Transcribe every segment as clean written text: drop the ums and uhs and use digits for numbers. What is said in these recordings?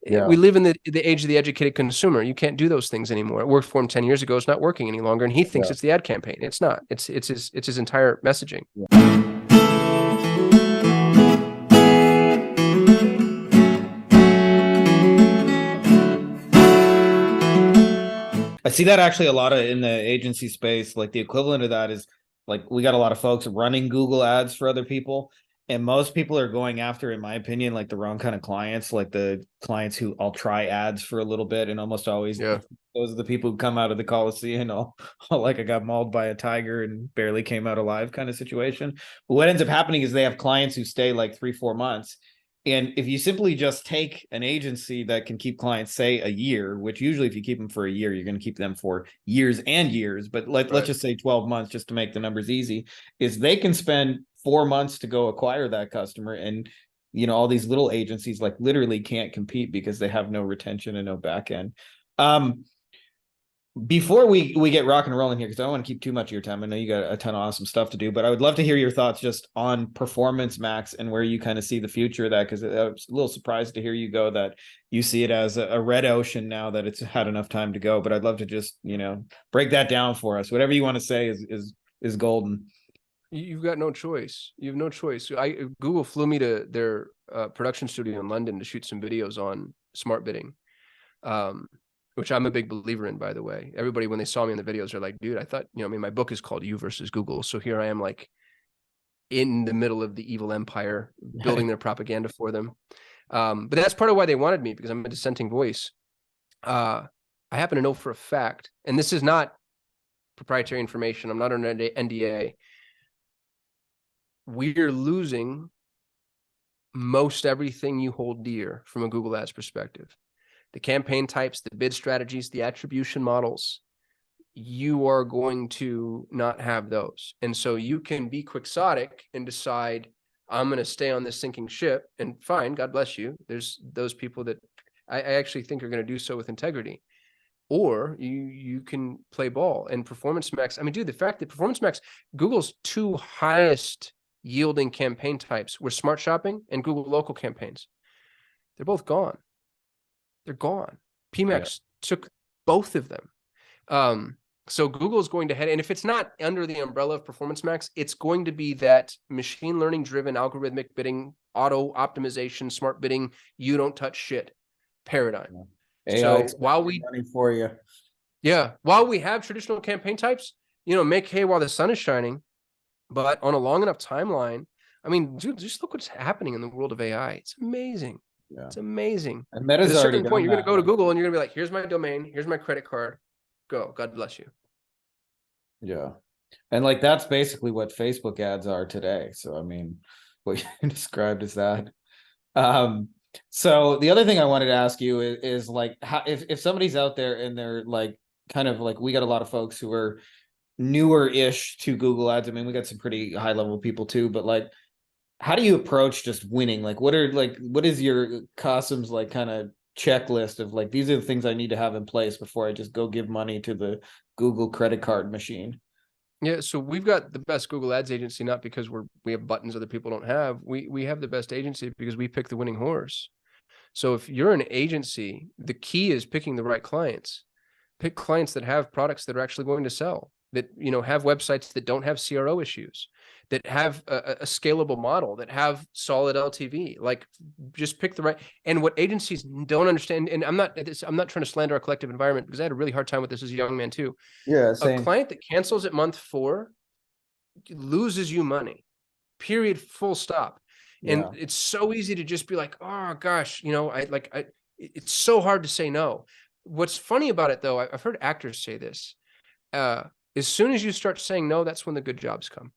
Yeah. We live in the age of the educated consumer. You can't do those things anymore. It worked for him 10 years ago. It's not working any longer. And he thinks Yeah. it's the ad campaign. It's not. It's his entire messaging. I see that actually a lot of in the agency space. Like the equivalent of that is like we got a lot of folks running Google ads for other people. And most people are going after, in my opinion, like the wrong kind of clients, like the clients who I'll try ads for a little bit. And almost always Yeah. those are the people who come out of the Coliseum all like I got mauled by a tiger and barely came out alive kind of situation. But what ends up happening is they have clients who stay like 3-4 months. And if you simply just take an agency that can keep clients, say, a year, which usually if you keep them for a year, you're going to keep them for years and years, but let's just say 12 months just to make the numbers easy, is they can spend 4 months to go acquire that customer. And, all these little agencies like literally can't compete because they have no retention and no back end. Before we get rock and rolling here, because I don't want to keep too much of your time. I know you got a ton of awesome stuff to do, but I would love to hear your thoughts just on Performance Max and where you kind of see the future of that, because I was a little surprised to hear you go that you see it as a red ocean now that it's had enough time to go. But I'd love to just, break that down for us. Whatever you want to say is golden. You've got no choice. You have no choice. Google flew me to their production studio in London to shoot some videos on smart bidding. Which I'm a big believer in, by the way. Everybody, when they saw me in the videos, are like, dude, I thought, my book is called You versus Google. So here I am, like, in the middle of the evil empire, building their propaganda for them. But that's part of why they wanted me, because I'm a dissenting voice. I happen to know for a fact, and this is not proprietary information, I'm not under NDA, we're losing most everything you hold dear from a Google Ads perspective. The campaign types, the bid strategies, the attribution models, you are going to not have those. And so you can be quixotic and decide, I'm going to stay on this sinking ship, and fine, God bless you. There's those people that I actually think are going to do so with integrity. Or you can play ball. And Performance Max, I mean, dude, the fact that Performance Max, Google's two highest yielding campaign types were Smart Shopping and Google Local campaigns. They're both gone. They're gone. PMax took both of them. So Google's going to head, and if it's not under the umbrella of Performance Max, it's going to be that machine learning driven algorithmic bidding, auto optimization, smart bidding, you don't touch shit paradigm. AI So while money for you. Yeah, while we have traditional campaign types, make hay while the sun is shining, but on a long enough timeline, I mean, dude, just look what's happening in the world of AI. It's amazing. Yeah. It's amazing. And Meta's at a certain already point, you're going to go to right? Google and you're going to be like, here's my domain, here's my credit card, go. God bless you. Yeah. And like, that's basically what Facebook ads are today. So, I mean, what you described is that. So the other thing I wanted to ask you is like, how, if somebody's out there and they're like, kind of like, we got a lot of folks who are newer-ish to Google ads. I mean, we got some pretty high level people too, but like, how do you approach just winning? Like, what is your Kasim's like kind of checklist of like, these are the things I need to have in place before I just go give money to the Google credit card machine? Yeah, so we've got the best Google Ads agency, not because we have buttons other people don't have. We have the best agency because we pick the winning horse. So if you're an agency, the key is picking the right clients. Pick clients that have products that are actually going to sell, that have websites that don't have CRO issues, that have a scalable model, that have solid LTV. Like, just pick the right. And what agencies don't understand, and I'm not trying to slander our collective environment, because I had a really hard time with this as a young man too. Yeah, A same. client that cancels at month 4 loses you money, period, full stop. And it's so easy to just be like, oh gosh, it's so hard to say no. What's funny about it though, I've heard actors say this, as soon as you start saying no, that's when the good jobs come.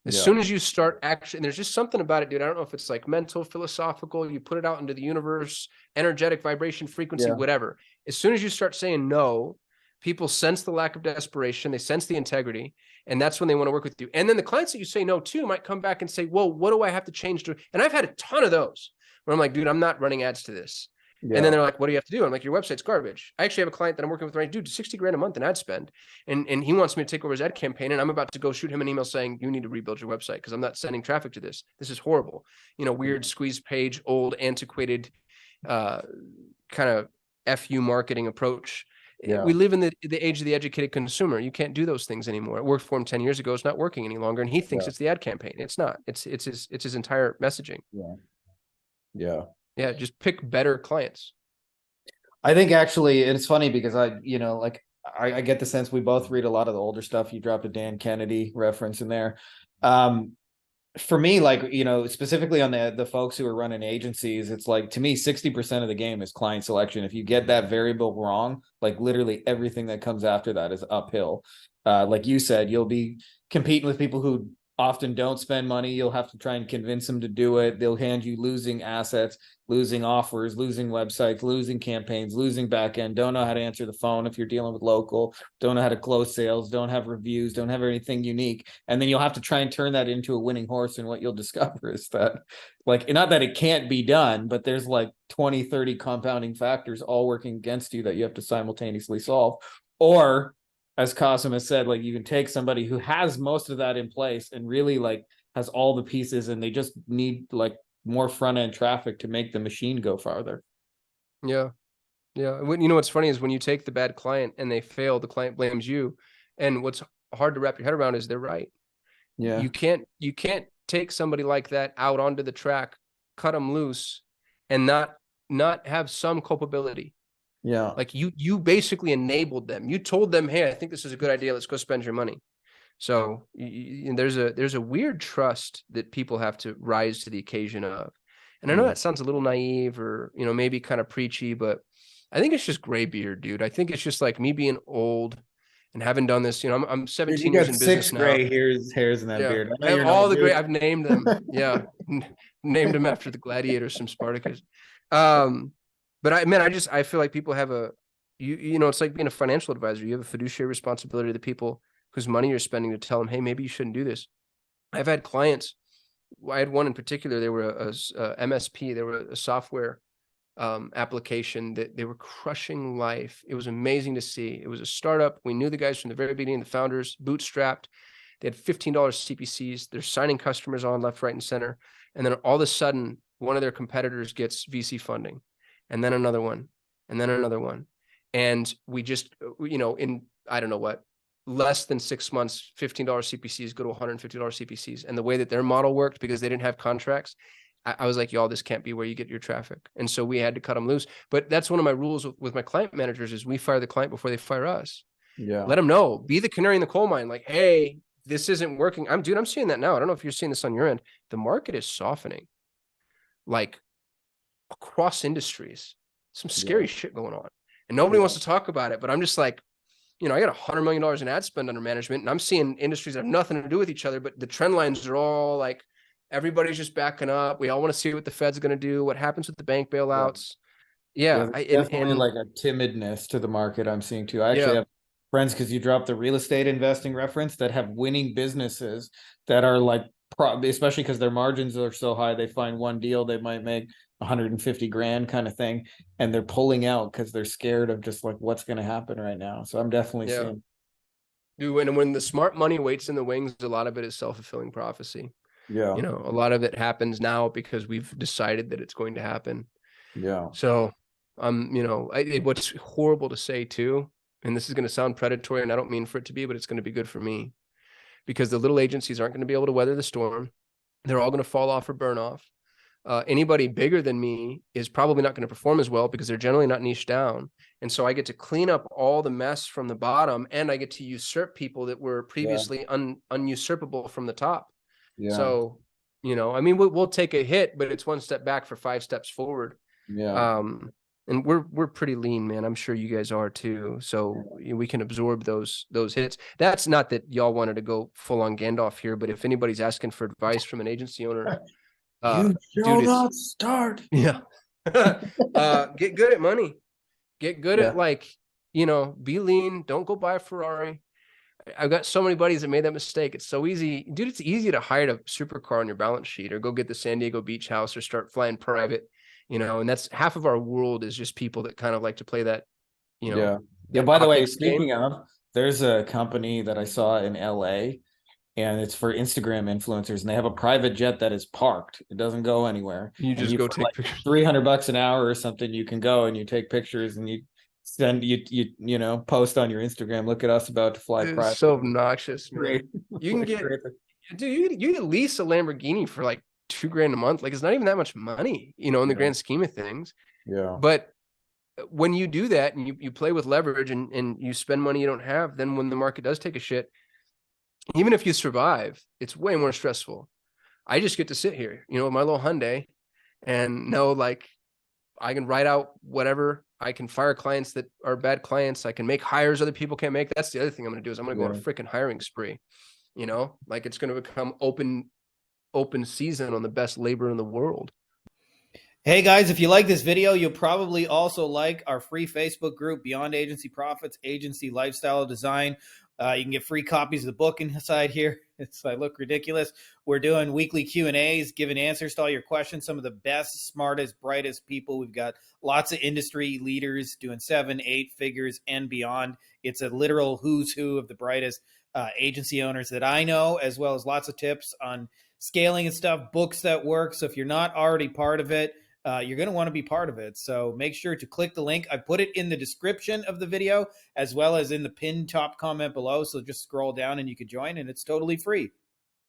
As soon as you start actually, and there's just something about it, dude. I don't know if it's like mental, philosophical, you put it out into the universe, energetic, vibration, frequency, whatever. As soon as you start saying no, people sense the lack of desperation, they sense the integrity, and that's when they want to work with you. And then the clients that you say no to might come back and say, well, what do I have to change to? And I've had a ton of those where I'm like, dude, I'm not running ads to this. And then they're like, what do you have to do? I'm like, your website's garbage. I actually have a client that I'm working with right now, dude, 60 grand a month in ad spend. And he wants me to take over his ad campaign. And I'm about to go shoot him an email saying, you need to rebuild your website because I'm not sending traffic to this. This is horrible. Weird squeeze page, old, antiquated, kind of FU marketing approach. Yeah. We live in the age of the educated consumer. You can't do those things anymore. It worked for him 10 years ago. It's not working any longer. And he thinks Yeah. it's the ad campaign. It's not. It's his entire messaging. Yeah. Yeah. Yeah. Just pick better clients. I think actually it's funny because like I get the sense we both read a lot of the older stuff. You dropped a Dan Kennedy reference in there. For me, like, specifically on the folks who are running agencies, it's like, to me, 60% of the game is client selection. If you get that variable wrong, like literally everything that comes after that is uphill. Like you said, you'll be competing with people who often don't spend money. You'll have to try and convince them to do it. They'll hand you losing assets, losing offers, losing websites, losing campaigns, losing back end, don't know how to answer the phone if you're dealing with local, don't know how to close sales, don't have reviews, don't have anything unique. And then you'll have to try and turn that into a winning horse. And what you'll discover is that, like, not that it can't be done, but there's like 20, 30 compounding factors all working against you that you have to simultaneously solve. Or, as Kasim has said, like, you can take somebody who has most of that in place and really like has all the pieces, and they just need like more front end traffic to make the machine go farther. Yeah. Yeah. What's funny is when you take the bad client and they fail, the client blames you. And what's hard to wrap your head around is they're right. Yeah. You can't take somebody like that out onto the track, cut them loose, and not have some culpability. Yeah. Like you basically enabled them. You told them, hey, I think this is a good idea. Let's go spend your money. So there's a weird trust that people have to rise to the occasion of. And I know that sounds a little naive or, maybe kind of preachy, but I think it's just gray beard, dude. I think it's just like me being old and having done this. I'm 17 you years got in six business now. gray hairs in that Yeah. beard. I I know have you're all not the great, dude. I've named them. Yeah. Named them after the gladiators, some Spartacus. But I feel like people have it's like being a financial advisor. You have a fiduciary responsibility to the people whose money you're spending to tell them, hey, maybe you shouldn't do this. I've had clients. I had one in particular. They were a MSP. They were a software application that they were crushing life. It was amazing to see. It was a startup. We knew the guys from the very beginning, the founders, bootstrapped. They had $15 CPCs. They're signing customers on left, right, and center. And then all of a sudden, one of their competitors gets VC funding, and then another one, and then another one. And we just, in, I don't know what, less than 6 months, $15 CPCs go to $150 CPCs. And the way that their model worked, because they didn't have contracts, I was like, y'all, this can't be where you get your traffic. And so we had to cut them loose. But that's one of my rules with my client managers is we fire the client before they fire us. Yeah. Let them know, be the canary in the coal mine. Like, hey, this isn't working. I'm seeing that now. I don't know if you're seeing this on your end. The market is softening, like across industries, some scary shit going on, and nobody wants to talk about it. But I'm just like, I got $100 million in ad spend under management, and I'm seeing industries that have nothing to do with each other, but the trend lines are all like, everybody's just backing up. We all want to see what the Fed's going to do, what happens with the bank bailouts. Yeah. Definitely like a timidness to the market I'm seeing too. I actually have friends, because you dropped the real estate investing reference, that have winning businesses that are like, especially because their margins are so high, they find one deal, they might make 150 grand kind of thing, and they're pulling out because they're scared of just like what's going to happen right now. So I'm definitely seeing. Dude, when the smart money waits in the wings, a lot of it is self-fulfilling prophecy. Yeah. A lot of it happens now because we've decided that it's going to happen. Yeah. So what's horrible to say too, and this is going to sound predatory, and I don't mean for it to be, but it's going to be good for me, because the little agencies aren't going to be able to weather the storm. They're all going to fall off or burn off. Anybody bigger than me is probably not going to perform as well because they're generally not niched down. And so I get to clean up all the mess from the bottom, and I get to usurp people that were previously unusurpable from the top. Yeah. So, we'll take a hit, but it's one step back for 5 steps forward. Yeah. And we're pretty lean, man. I'm sure you guys are too. So we can absorb those hits. That's not that y'all wanted to go full on Gandalf here, but if anybody's asking for advice from an agency owner, you shall not start. Yeah. Get good at money. Get good at be lean. Don't go buy a Ferrari. I've got so many buddies that made that mistake. It's so easy. Dude, it's easy to hide a supercar on your balance sheet or go get the San Diego beach house or start flying private, and that's half of our world is just people that kind of like to play that, Yeah. By the way, speaking of, there's a company that I saw in LA and it's for Instagram influencers, and they have a private jet that is parked. It doesn't go anywhere. You And just you go for take like pictures. $300 an hour or something, you can go and you take pictures and you send you know, post on your Instagram. Look at us about to fly It's private. so obnoxious, man. Great. You can get, Great. dude, you get lease a Lamborghini for like 2 grand a month. Like it's not even that much money, you know, in the Yeah. grand scheme of things. Yeah. But when you do that and you play with leverage and you spend money you don't have, then when the market does take a shit, even if you survive, it's way more stressful. I just get to sit here, you know, with my little Hyundai and know like I can write out whatever. I can fire clients that are bad clients. I can make hires other people can't make. That's the other thing I'm going to do is I'm going to go on a Yeah. freaking hiring spree. You know, like it's going to become open season on the best labor in the world. Hey guys, if you like this video, you'll probably also like our free Facebook group, Beyond Agency Profits, Agency Lifestyle Design. You can get free copies of the book inside here. I look ridiculous. We're doing weekly Q&As, giving answers to all your questions. Some of the best, smartest, brightest people. We've got lots of industry leaders doing 7, 8 figures and beyond. It's a literal who's who of the brightest agency owners that I know, as well as lots of tips on scaling and stuff, books that work. So if you're not already part of it, you're going to want to be part of it. So make sure to click the link. I put it in the description of the video as well as in the pinned top comment below. So just scroll down and you can join, and it's totally free.